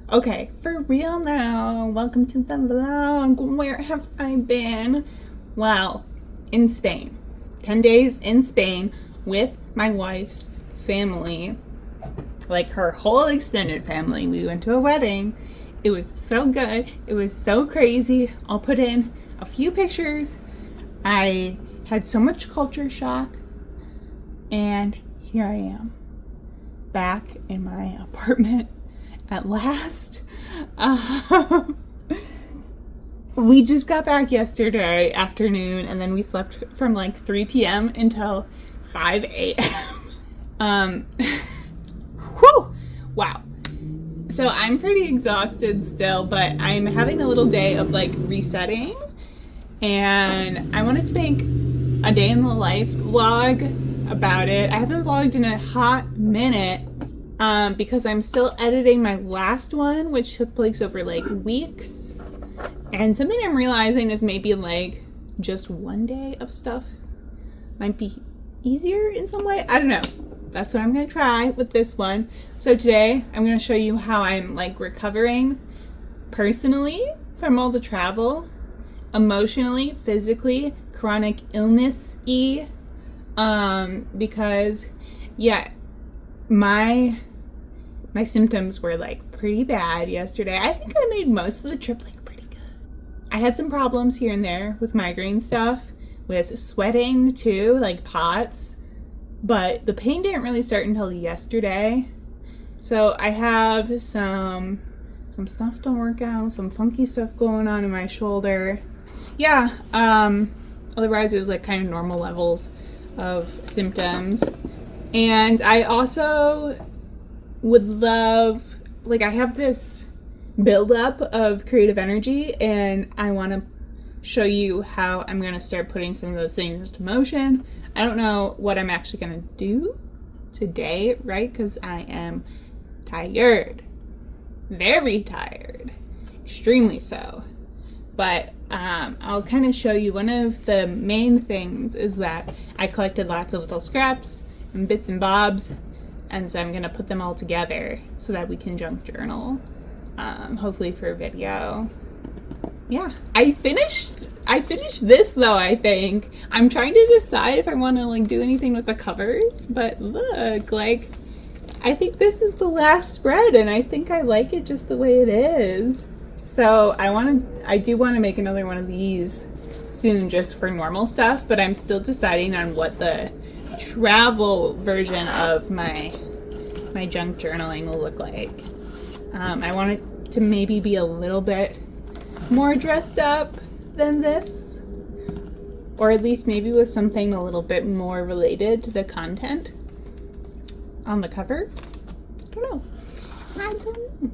Okay, for real now. Welcome to the vlog. Where have I been? Wow, in Spain. 10 days in Spain with my wife's family. Like her whole extended family. We went to a wedding. It was so good. It was so crazy. I'll put in a few pictures. I had so much culture shock. And here I am. Back in my apartment. At last. We just got back yesterday afternoon and then we slept from like 3 p.m. until 5 a.m. Whew! Wow. So I'm pretty exhausted still, but I'm having a little day of like resetting, and I wanted to make a day in the life vlog about it. I haven't vlogged in a hot minute. Because I'm still editing my last one, which took place over like weeks. And something I'm realizing is maybe like just one day of stuff might be easier in some way. I don't know. That's what I'm going to try with this one. So today I'm going to show you how I'm like recovering personally from all the travel, emotionally, physically, chronic illness-y, because yeah, my symptoms were like pretty bad yesterday. I think I made most of the trip like pretty good. I had some problems here and there with migraine stuff, with sweating too, like POTS, but the pain didn't really start until yesterday. So I have some stuff to work out, some funky stuff going on in my shoulder. Yeah, otherwise it was like kind of normal levels of symptoms. And I also would love, like I have this buildup of creative energy and I want to show you how I'm going to start putting some of those things into motion. I don't know what I'm actually going to do today, right? Because I am tired. Very tired. Extremely so. But I'll kind of show you. One of the main things is that I collected lots of little scraps and bits and bobs, and so I'm gonna put them all together so that we can junk journal, hopefully for a video. Yeah, I finished this though. I think I'm trying to decide if I want to like do anything with the covers, but look, like I think this is the last spread and I think I like it just the way it is. So I do want to make another one of these soon just for normal stuff, but I'm still deciding on what the travel version of my junk journaling will look like. I want it to maybe be a little bit more dressed up than this, or at least maybe with something a little bit more related to the content on the cover. I don't know.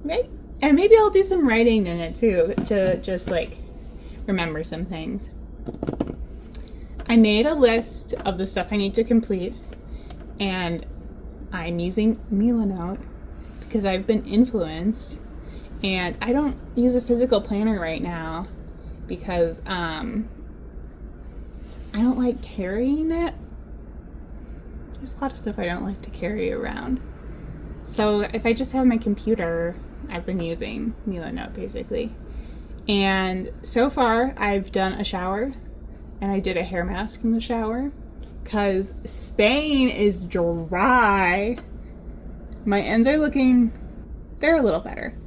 Right? And maybe I'll do some writing in it too, to just like remember some things. I made a list of the stuff I need to complete, and I'm using Milanote because I've been influenced, and I don't use a physical planner right now because I don't like carrying it. There's a lot of stuff I don't like to carry around. So if I just have my computer, I've been using Milanote basically. And so far I've done a shower. And I did a hair mask in the shower because Spain is dry. My ends are they're a little better.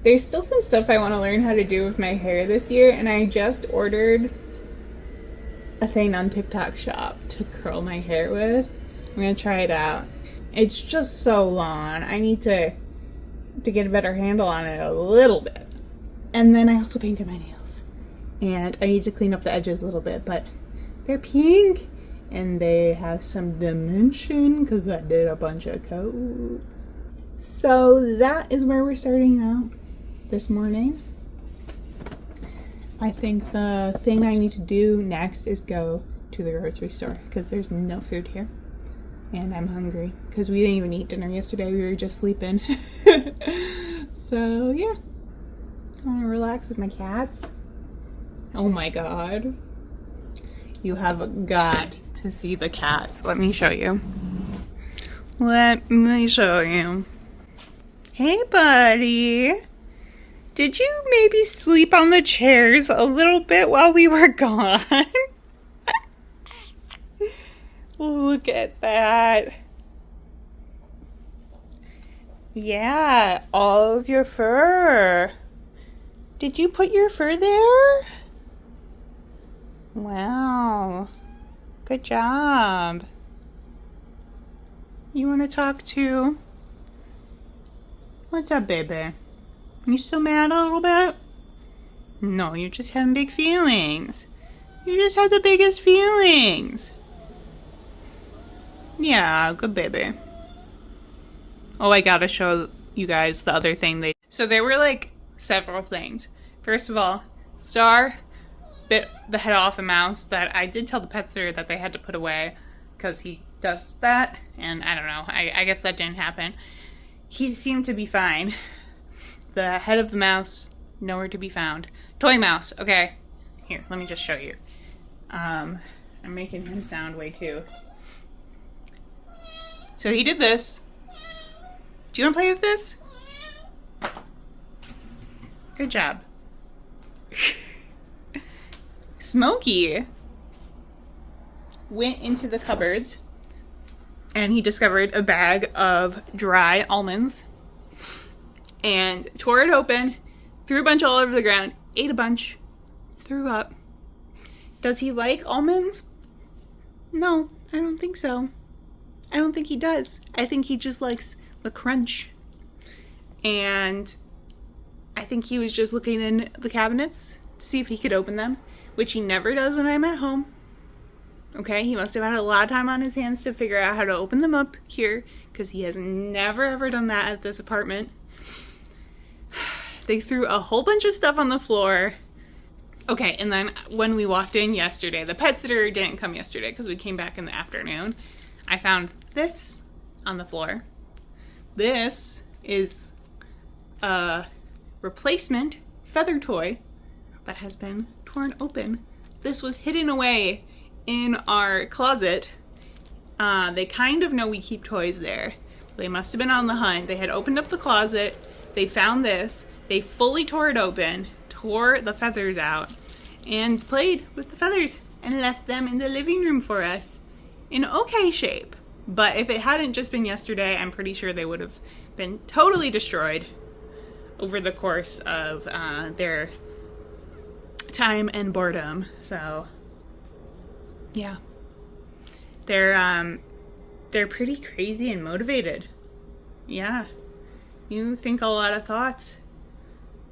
There's still some stuff I want to learn how to do with my hair this year, and I just ordered a thing on TikTok shop to curl my hair with. I'm going to try it out. It's just so long. I need to get a better handle on it a little bit. And then I also painted my nails. And I need to clean up the edges a little bit, but they're pink and they have some dimension because I did a bunch of coats. So that is where we're starting out this morning. I think the thing I need to do next is go to the grocery store because there's no food here and I'm hungry because we didn't even eat dinner yesterday. We were just sleeping. So yeah, I want to relax with my cats. Oh my god. You have got to see the cats. Let me show you. Let me show you. Hey, buddy. Did you maybe sleep on the chairs a little bit while we were gone? Look at that. Yeah, all of your fur. Did you put your fur there? Wow. Good job. You want to talk too? What's up, baby? You still mad a little bit? No, you're just having big feelings. You just had the biggest feelings. Yeah, good baby. Oh, I gotta show you guys the other thing they... So there were like several things. First of all, Star bit the head off a mouse that I did tell the pet sitter that they had to put away because he does that, and I don't know, I guess that didn't happen. He seemed to be fine. The head of the mouse, nowhere to be found. Toy mouse, okay. Here, let me just show you. I'm making him sound way too. So he did this. Do you want to play with this? Good job. Smokey went into the cupboards and he discovered a bag of dry almonds and tore it open, threw a bunch all over the ground, ate a bunch, threw up. Does he like almonds? No, I don't think so. I don't think he does. I think he just likes the crunch. And I think he was just looking in the cabinets to see if he could open them, which he never does when I'm at home. Okay, he must have had a lot of time on his hands to figure out how to open them up here, because he has never ever done that at this apartment. They threw a whole bunch of stuff on the floor. Okay, and then when we walked in yesterday, the pet sitter didn't come yesterday because we came back in the afternoon. I found this on the floor. This is a replacement feather toy that has been torn open. This was hidden away in our closet. They kind of know we keep toys there. They must have been on the hunt. They had opened up the closet. They found this. They fully tore it open, tore the feathers out, and played with the feathers and left them in the living room for us in okay shape. But if it hadn't just been yesterday, I'm pretty sure they would have been totally destroyed over the course of their time and boredom. So yeah, they're pretty crazy and motivated. Yeah, you think a lot of thoughts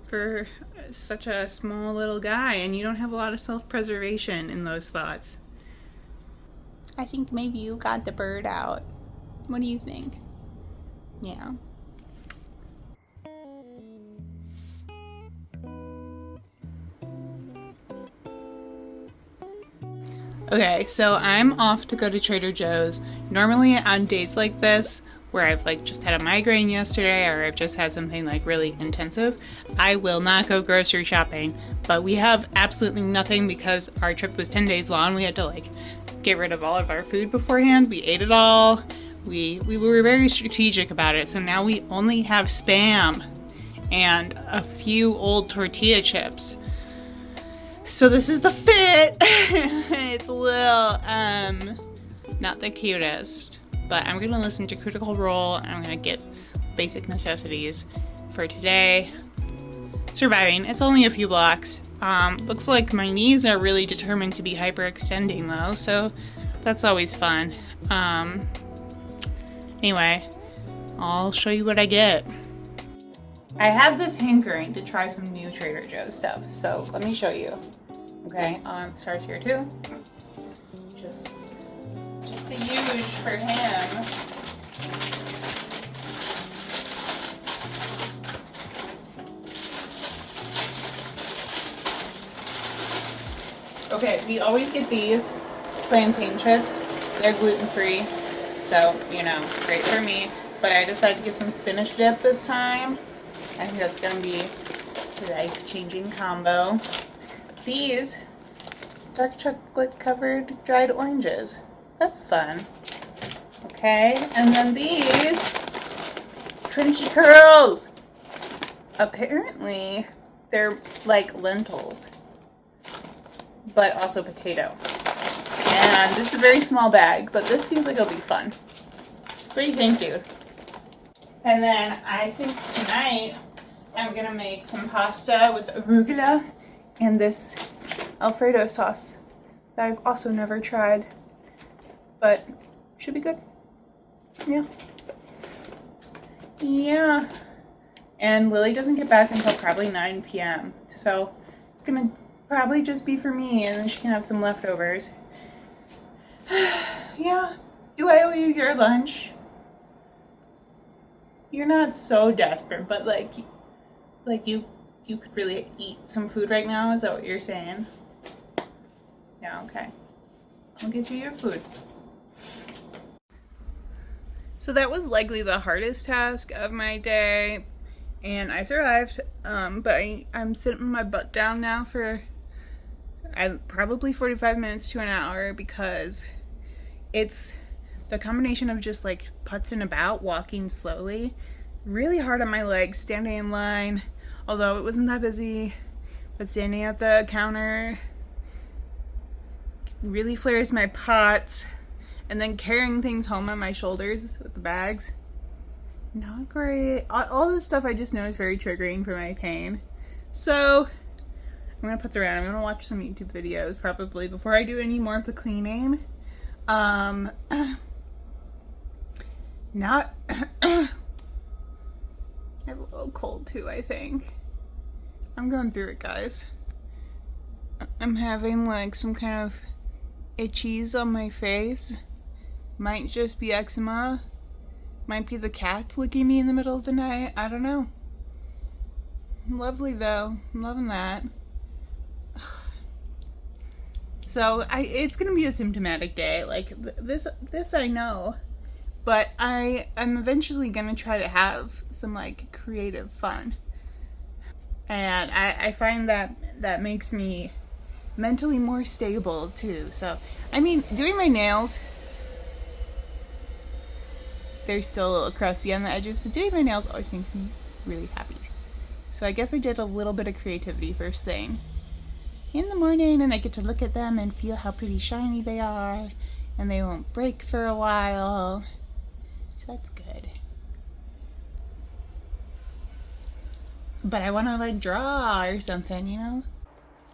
for such a small little guy, and you don't have a lot of self-preservation in those thoughts. I think maybe you got the bird out. What do you think? Yeah. Okay, so I'm off to go to Trader Joe's. Normally on days like this, where I've like just had a migraine yesterday or I've just had something like really intensive, I will not go grocery shopping. But we have absolutely nothing because our trip was 10 days long. We had to like get rid of all of our food beforehand. We ate it all. We were very strategic about it. So now we only have Spam and a few old tortilla chips. So this is the fit. It's a little, not the cutest, but I'm gonna listen to Critical Role and I'm gonna get basic necessities for today. Surviving. It's only a few blocks. Looks like my knees are really determined to be hyperextending though, so that's always fun. Anyway, I'll show you what I get. I have this hankering to try some new Trader Joe's stuff, so let me show you. Okay, Star's here too. Just the huge for him. Okay, we always get these plantain chips. They're gluten-free, so, you know, great for me. But I decided to get some spinach dip this time. I think that's gonna be a life-changing combo. These dark chocolate covered dried oranges. That's fun. Okay, and then these crunchy curls. Apparently, they're like lentils, but also potato. And this is a very small bag, but this seems like it'll be fun. What do you think, dude? And then I think tonight I'm gonna make some pasta with arugula and this Alfredo sauce that I've also never tried, but should be good. Yeah. Yeah. And Lily doesn't get back until probably 9 p.m. So it's gonna probably just be for me, and then she can have some leftovers. Yeah. Do I owe you your lunch? You're not so desperate, but like you could really eat some food right now? Is that what you're saying? Yeah, okay. I'll get you your food. So that was likely the hardest task of my day, and I survived. But I'm sitting my butt down now for probably 45 minutes to an hour, because it's the combination of just like putzing about, walking slowly, really hard on my legs, standing in line, although it wasn't that busy, but standing at the counter really flares my pots, and then carrying things home on my shoulders with the bags. Not great. All this stuff I just know is very triggering for my pain. So I'm gonna putz around. I'm gonna watch some YouTube videos probably before I do any more of the cleaning. Not I have a little cold too, I think. I'm going through it, guys. I'm having like some kind of itchies on my face. Might just be eczema. Might be the cats licking me in the middle of the night. I don't know. Lovely though. I'm loving that. So it's gonna be a symptomatic day. Like this I know. But I'm eventually gonna try to have some like creative fun. And I find that makes me mentally more stable too. So, I mean, doing my nails, they're still a little crusty on the edges, but doing my nails always makes me really happy. So I guess I did a little bit of creativity first thing in the morning, and I get to look at them and feel how pretty shiny they are, and they won't break for a while. So that's good. But I want to like draw or something, you know?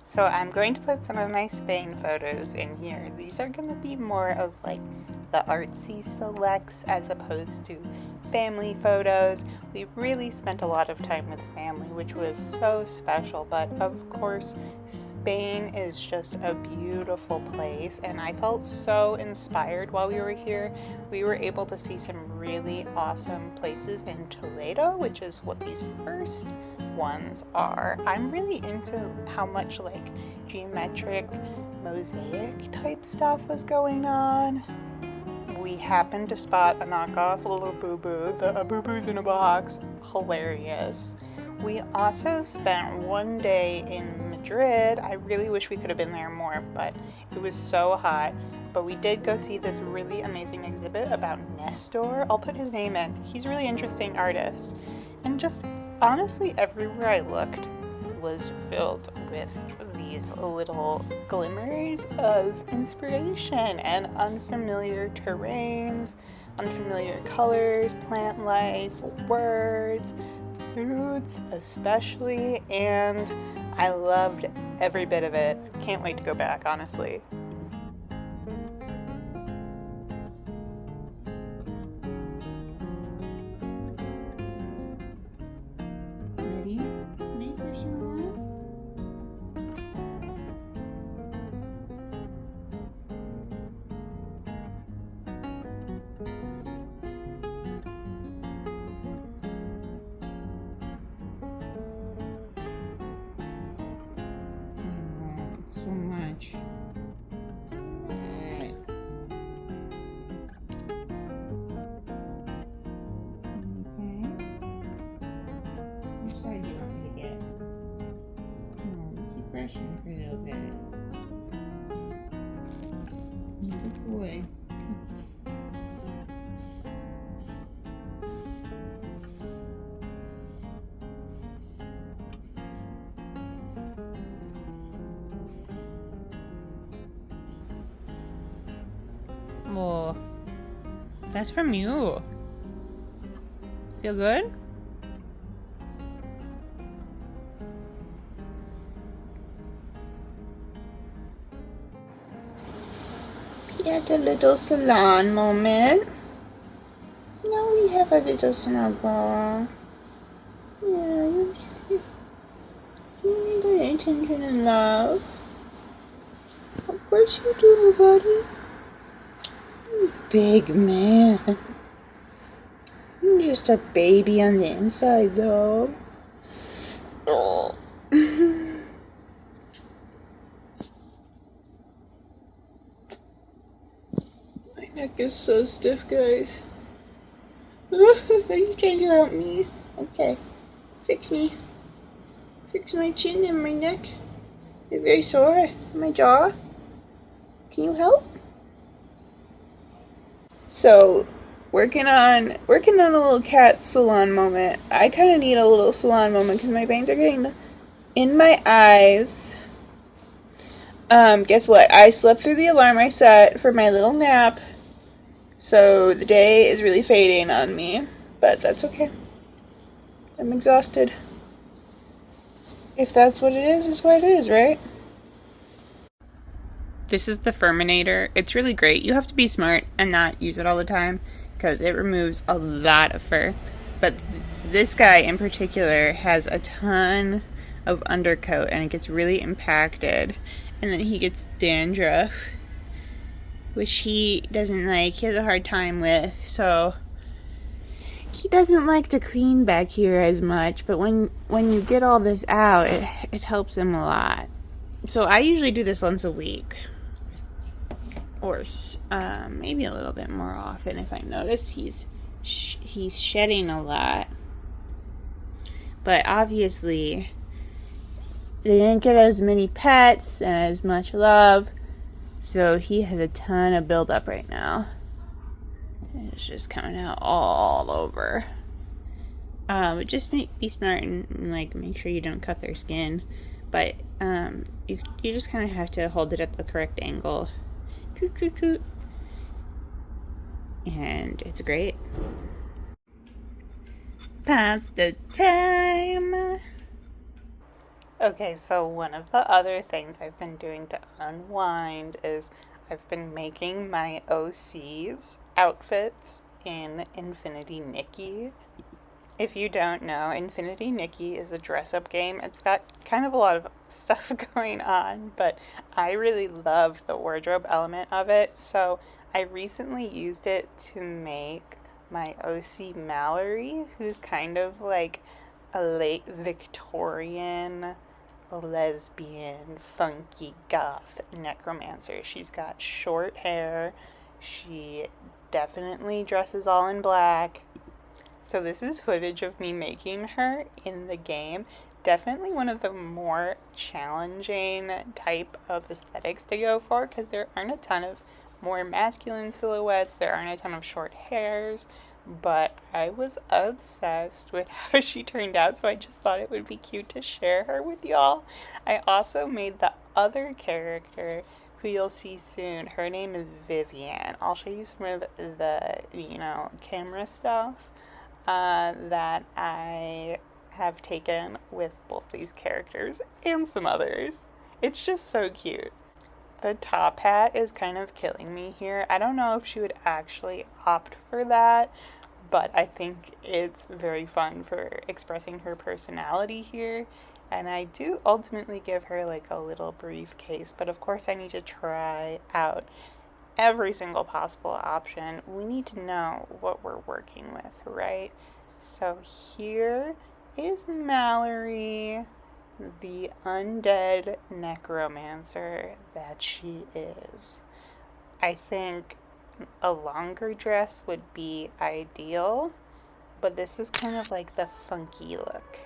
So I'm going to put some of my Spain photos in here. These are going to be more of like the artsy selects as opposed to family photos. We really spent a lot of time with family, which was so special, but of course Spain is just a beautiful place, and I felt so inspired while we were here. We were able to see some really awesome places in Toledo, which is what these first ones are. I'm really into how much like geometric mosaic type stuff was going on. We happened to spot a knockoff little boo-boo, the boo-boos in a box. Hilarious. We also spent one day in Madrid. I really wish we could have been there more, but it was so hot. But we did go see this really amazing exhibit about Nestor. I'll put his name in. He's a really interesting artist. And just honestly, everywhere I looked was filled with these little glimmers of inspiration and unfamiliar terrains, unfamiliar colors, plant life, words, foods especially, and I loved every bit of it. Can't wait to go back, honestly. So much. That's from you. Feel good? We had a little salon moment. Now we have a little snuggle. Yeah, you need the attention and love. Of course you do, buddy. You big man. You're just a baby on the inside, though. Oh. My neck is so stiff, guys. Are you trying to help me? Okay. Fix me. Fix my chin and my neck. They're very sore. My jaw. Can you help? So, working on a little cat salon moment. I kind of need a little salon moment because my bangs are getting in my eyes. Guess what? I slept through the alarm I set for my little nap. So the day is really fading on me, but that's okay. I'm exhausted. If that's what it is what it is, right? This is the Furminator. It's really great. You have to be smart and not use it all the time because it removes a lot of fur. But this guy in particular has a ton of undercoat and it gets really impacted. And then he gets dandruff, which he doesn't like. He has a hard time with. So he doesn't like to clean back here as much. But when you get all this out, it helps him a lot. So I usually do this once a week. Or maybe a little bit more often if I notice he's shedding a lot. But obviously, they didn't get as many pets and as much love, so he has a ton of buildup right now. It's just coming out all over. But just be smart and like make sure you don't cut their skin. But you just kind of have to hold it at the correct angle. Toot, toot, toot. And it's great. Pasta time. Okay, so one of the other things I've been doing to unwind is I've been making my OC's outfits in Infinity Nikki. If you don't know, Infinity Nikki is a dress-up game. It's got kind of a lot of stuff going on, but I really love the wardrobe element of it, so I recently used it to make my OC Mallory, who's kind of like a late Victorian lesbian, funky goth necromancer. She's got short hair. She definitely dresses all in black. So this is footage of me making her in the game. Definitely one of the more challenging type of aesthetics to go for because there aren't a ton of more masculine silhouettes. There aren't a ton of short hairs. But I was obsessed with how she turned out, so I just thought it would be cute to share her with y'all. I also made the other character who you'll see soon. Her name is Vivian. I'll show you some of the, camera stuff that I have taken with both these characters and some others. It's just so cute. The top hat is kind of killing me here. I don't know if she would actually opt for that, but I think it's very fun for expressing her personality here. And I do ultimately give her like a little briefcase, but of course I need to try out every single possible option. We need to know what we're working with, right? So here is Mallory, the undead necromancer that she is. I think a longer dress would be ideal, but this is kind of like the funky look.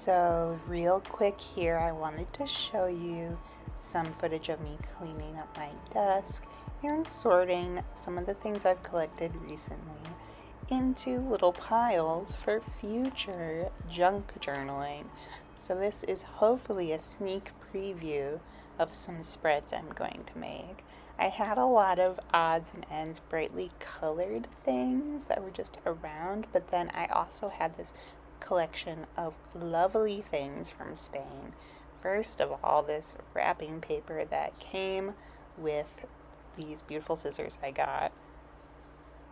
So real quick here, I wanted to show you some footage of me cleaning up my desk and sorting some of the things I've collected recently into little piles for future junk journaling. So this is hopefully a sneak preview of some spreads I'm going to make. I had a lot of odds and ends, brightly colored things that were just around, but then I also had this collection of lovely things from Spain. First of all, this wrapping paper that came with these beautiful scissors I got.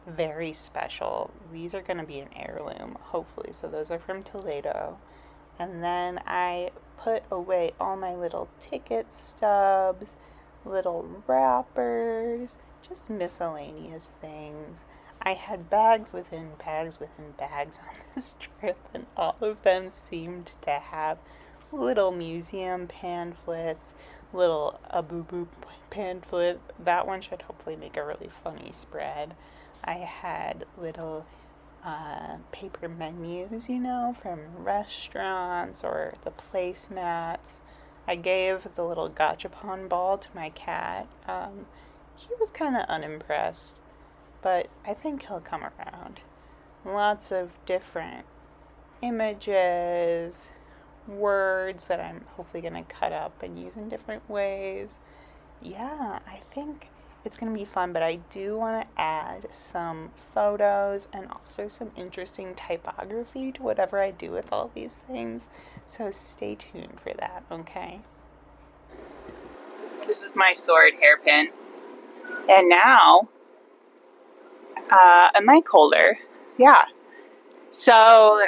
Very special. These are going to be an heirloom, hopefully. So those are from Toledo. And then I put away all my little ticket stubs, little wrappers, just miscellaneous things. I had bags within bags within bags on this trip, and all of them seemed to have little museum pamphlets, little boo pamphlet. That one should hopefully make a really funny spread. I had little paper menus, from restaurants or the placemats. I gave the little gachapon ball to my cat. He was kind of unimpressed, but I think he'll come around. Lots of different images, words that I'm hopefully going to cut up and use in different ways. Yeah, I think it's going to be fun, but I do want to add some photos and also some interesting typography to whatever I do with all these things. So stay tuned for that, okay? This is my sword hairpin. And now, am I colder? Yeah. So,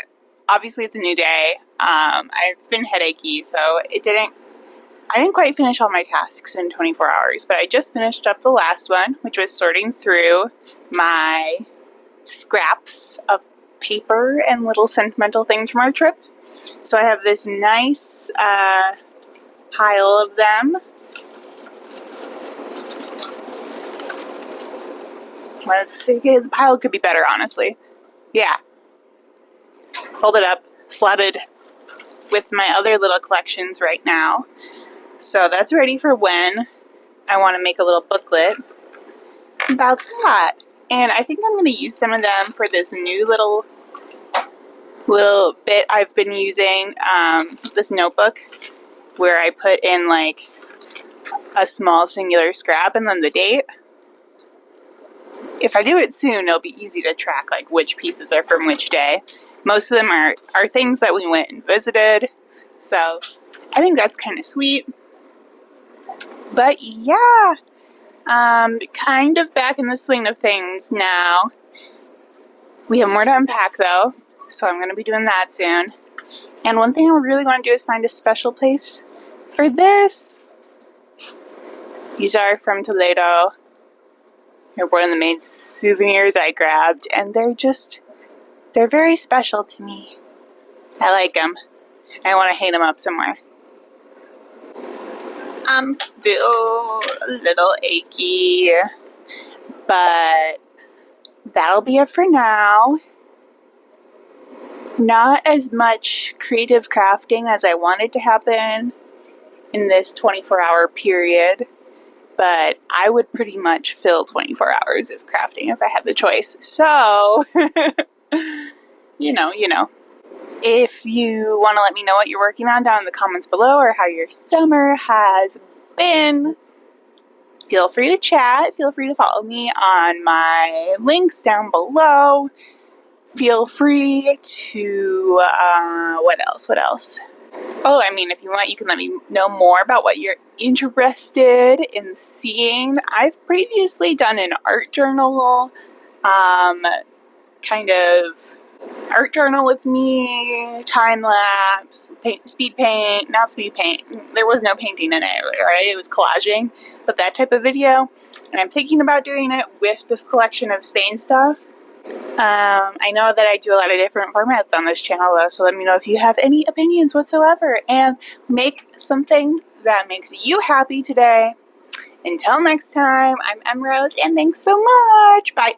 obviously it's a new day. I've been headachy, so I didn't quite finish all my tasks in 24 hours, but I just finished up the last one, which was sorting through my scraps of paper and little sentimental things from our trip. So I have this nice pile of them. Let's see, the pile could be better, honestly. Yeah. Folded up, slotted with my other little collections right now. So that's ready for when I want to make a little booklet about that. And I think I'm going to use some of them for this new little bit I've been using, this notebook, where I put in like a small singular scrap and then the date. If I do it soon, it'll be easy to track like which pieces are from which day. Most of them are things that we went and visited. So I think that's kind of sweet. But yeah, kind of back in the swing of things now. We have more to unpack though, so I'm going to be doing that soon. And one thing I really want to do is find a special place for this. These are from Toledo. They're one of the main souvenirs I grabbed, and they're very special to me. I like them. I want to hang them up somewhere. I'm still a little achy, but that'll be it for now. Not as much creative crafting as I wanted to happen in this 24-hour period, but I would pretty much fill 24 hours of crafting if I had the choice. So, you know. If you want to let me know what you're working on down in the comments below or how your summer has been, feel free to chat. Feel free to follow me on my links down below. Feel free to, what else? Oh, I mean, if you want, you can let me know more about what you're interested in seeing. I've previously done an art journal, kind of art journal with me, time lapse, speed paint, not speed paint. There was no painting in it, right? It was collaging, but that type of video. And I'm thinking about doing it with this collection of Spain stuff. I know that I do a lot of different formats on this channel though, so let me know if you have any opinions whatsoever, and make something that makes you happy today. Until next time, I'm Rose, and thanks so much. Bye.